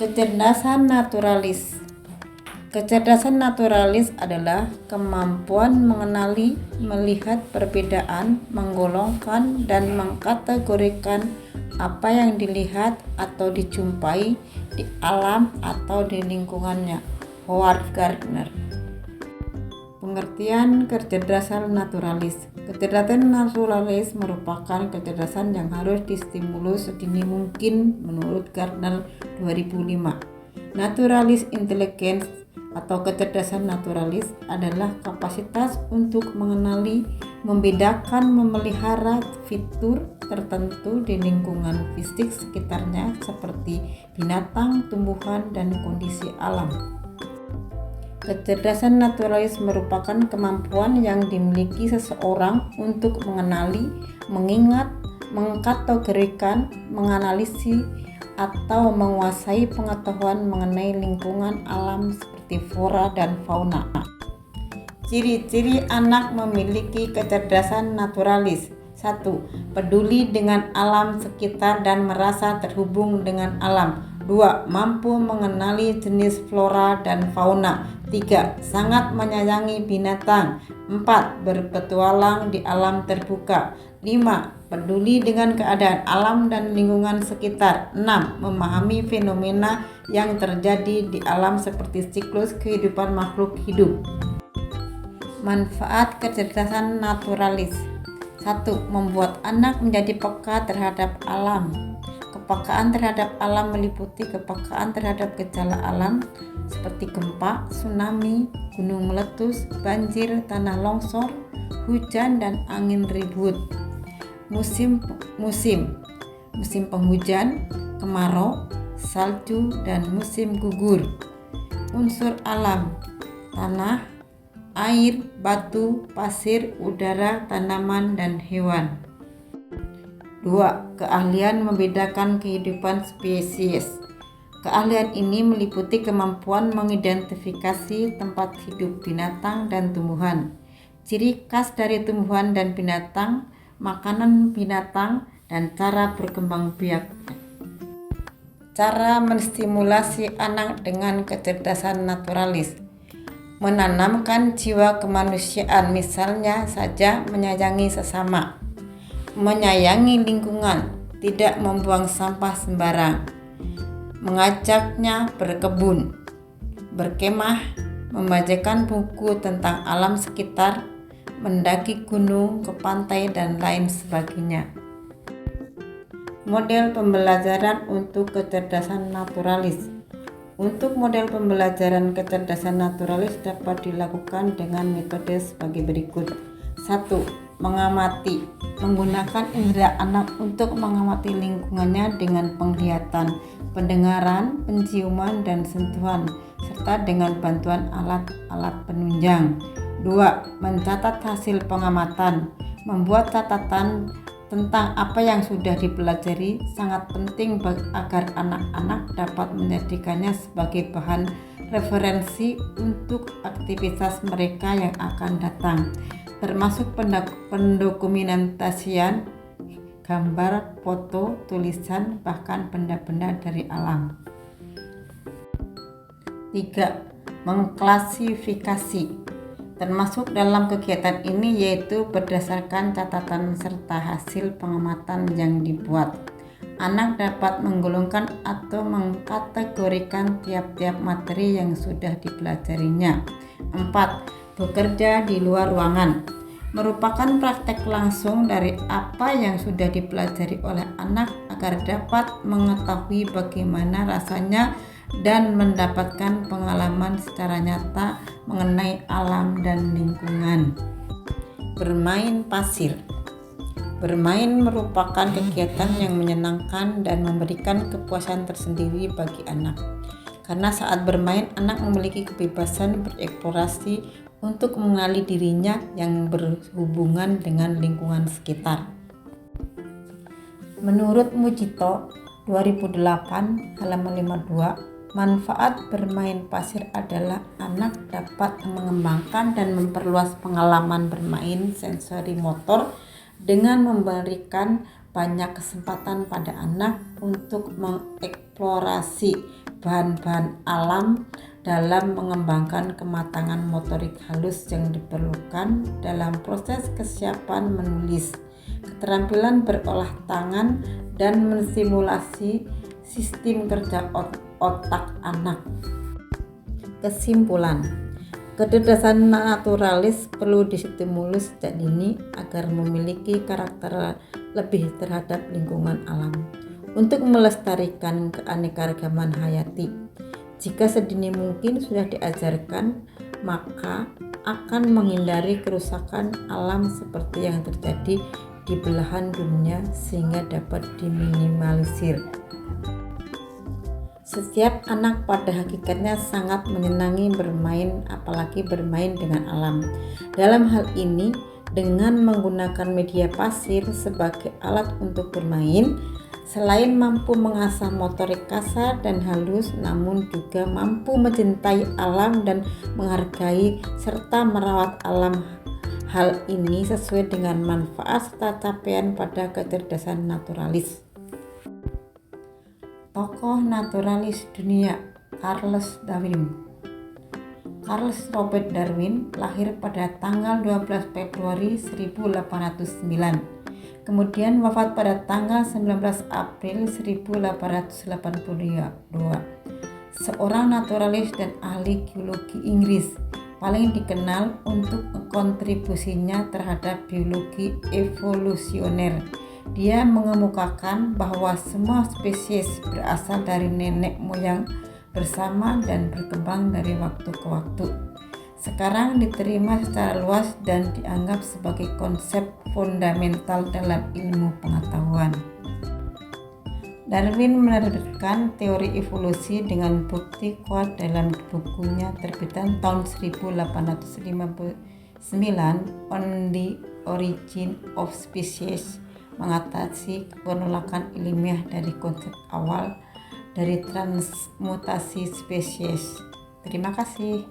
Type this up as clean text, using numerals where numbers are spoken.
Kecerdasan naturalis. Kecerdasan naturalis adalah kemampuan mengenali, melihat perbedaan, menggolongkan, dan mengkategorikan apa yang dilihat atau dijumpai di alam atau di lingkungannya. Howard Gardner. Pengertian kecerdasan naturalis. Kecerdasan naturalis merupakan kecerdasan yang harus distimulus sedini mungkin menurut Gardner 2005. Naturalis intelligence atau kecerdasan naturalis adalah kapasitas untuk mengenali, membedakan, memelihara fitur tertentu di lingkungan fisik sekitarnya seperti binatang, tumbuhan, dan kondisi alam. Kecerdasan naturalis merupakan kemampuan yang dimiliki seseorang untuk mengenali, mengingat, mengkategorikan, menganalisis, atau menguasai pengetahuan mengenai lingkungan alam seperti flora dan fauna. Ciri-ciri anak memiliki kecerdasan naturalis. 1. Peduli dengan alam sekitar dan merasa terhubung dengan alam. 2. Mampu mengenali jenis flora dan fauna. 3. Sangat menyayangi binatang. 4. Berpetualang di alam terbuka. 5. Peduli dengan keadaan alam dan lingkungan sekitar. 6. Memahami fenomena yang terjadi di alam seperti siklus kehidupan makhluk hidup. Manfaat kecerdasan naturalis. 1. Membuat anak menjadi peka terhadap alam. Kepekaan terhadap alam meliputi kepekaan terhadap gejala alam seperti gempa, tsunami, gunung meletus, banjir, tanah longsor, hujan, dan angin ribut. Musim penghujan, kemarau, salju, dan musim gugur. Unsur alam: tanah, air, batu, pasir, udara, tanaman, dan hewan. 2. Keahlian membedakan kehidupan spesies. Keahlian ini meliputi kemampuan mengidentifikasi tempat hidup binatang dan tumbuhan, ciri khas dari tumbuhan dan binatang, makanan binatang, dan cara berkembang biaknya. Cara menstimulasi anak dengan kecerdasan naturalis. Menanamkan jiwa kemanusiaan, misalnya saja menyayangi sesama, menyayangi lingkungan, tidak membuang sampah sembarang, mengajaknya berkebun, berkemah, membacakan buku tentang alam sekitar, mendaki gunung, ke pantai, dan lain sebagainya. Model pembelajaran untuk kecerdasan naturalis. Untuk model pembelajaran kecerdasan naturalis dapat dilakukan dengan metode sebagai berikut. 1. Mengamati. Menggunakan indera anak untuk mengamati lingkungannya dengan penglihatan, pendengaran, penciuman, dan sentuhan, serta dengan bantuan alat-alat penunjang. 2. Mencatat hasil pengamatan. Membuat catatan tentang apa yang sudah dipelajari sangat penting agar anak-anak dapat menjadikannya sebagai bahan referensi untuk aktivitas mereka yang akan datang, termasuk pendokumentasian gambar, foto, tulisan, bahkan benda-benda dari alam. 3. Mengklasifikasi. Termasuk dalam kegiatan ini yaitu berdasarkan catatan serta hasil pengamatan yang dibuat. Anak dapat menggolongkan atau mengkategorikan tiap-tiap materi yang sudah dipelajarinya. 4. Bekerja di luar ruangan. Merupakan praktek langsung dari apa yang sudah dipelajari oleh anak agar dapat mengetahui bagaimana rasanya dan mendapatkan pengalaman secara nyata mengenai alam dan lingkungan. Bermain pasir. Bermain merupakan kegiatan yang menyenangkan dan memberikan kepuasan tersendiri bagi anak. Karena saat bermain, anak memiliki kebebasan bereksplorasi untuk mengenali dirinya yang berhubungan dengan lingkungan sekitar. Menurut Mujito 2008 halaman 52, manfaat bermain pasir adalah anak dapat mengembangkan dan memperluas pengalaman bermain sensori motor dengan memberikan banyak kesempatan pada anak untuk mengeksplorasi bahan-bahan alam dalam mengembangkan kematangan motorik halus yang diperlukan dalam proses kesiapan menulis, keterampilan berolah tangan, dan menstimulasi sistem kerja otak anak. Kesimpulan, kecerdasan naturalis perlu distimulus sejak dini agar memiliki karakter lebih terhadap lingkungan alam untuk melestarikan keanekaragaman hayati. Jika sedini mungkin sudah diajarkan, maka akan menghindari kerusakan alam seperti yang terjadi di belahan dunia sehingga dapat diminimalisir. Setiap anak pada hakikatnya sangat menyenangi bermain, apalagi bermain dengan alam. Dalam hal ini, dengan menggunakan media pasir sebagai alat untuk bermain, selain mampu mengasah motorik kasar dan halus, namun juga mampu mencintai alam dan menghargai serta merawat alam. Hal ini sesuai dengan manfaat serta capaian pada kecerdasan naturalis. Tokoh naturalis dunia Charles Darwin. Charles Robert Darwin lahir pada tanggal 12 Februari 1809. Kemudian wafat pada tanggal 19 April 1882. Seorang naturalis dan ahli geologi Inggris, paling dikenal untuk kontribusinya terhadap biologi evolusioner. Dia mengemukakan bahwa semua spesies berasal dari nenek moyang bersama dan berkembang dari waktu ke waktu. Sekarang diterima secara luas dan dianggap sebagai konsep fundamental dalam ilmu pengetahuan. Darwin menerbitkan teori evolusi dengan bukti kuat dalam bukunya terbitan tahun 1859 On the Origin of Species, mengatasi penolakan ilmiah dari konsep awal dari transmutasi spesies. Terima kasih.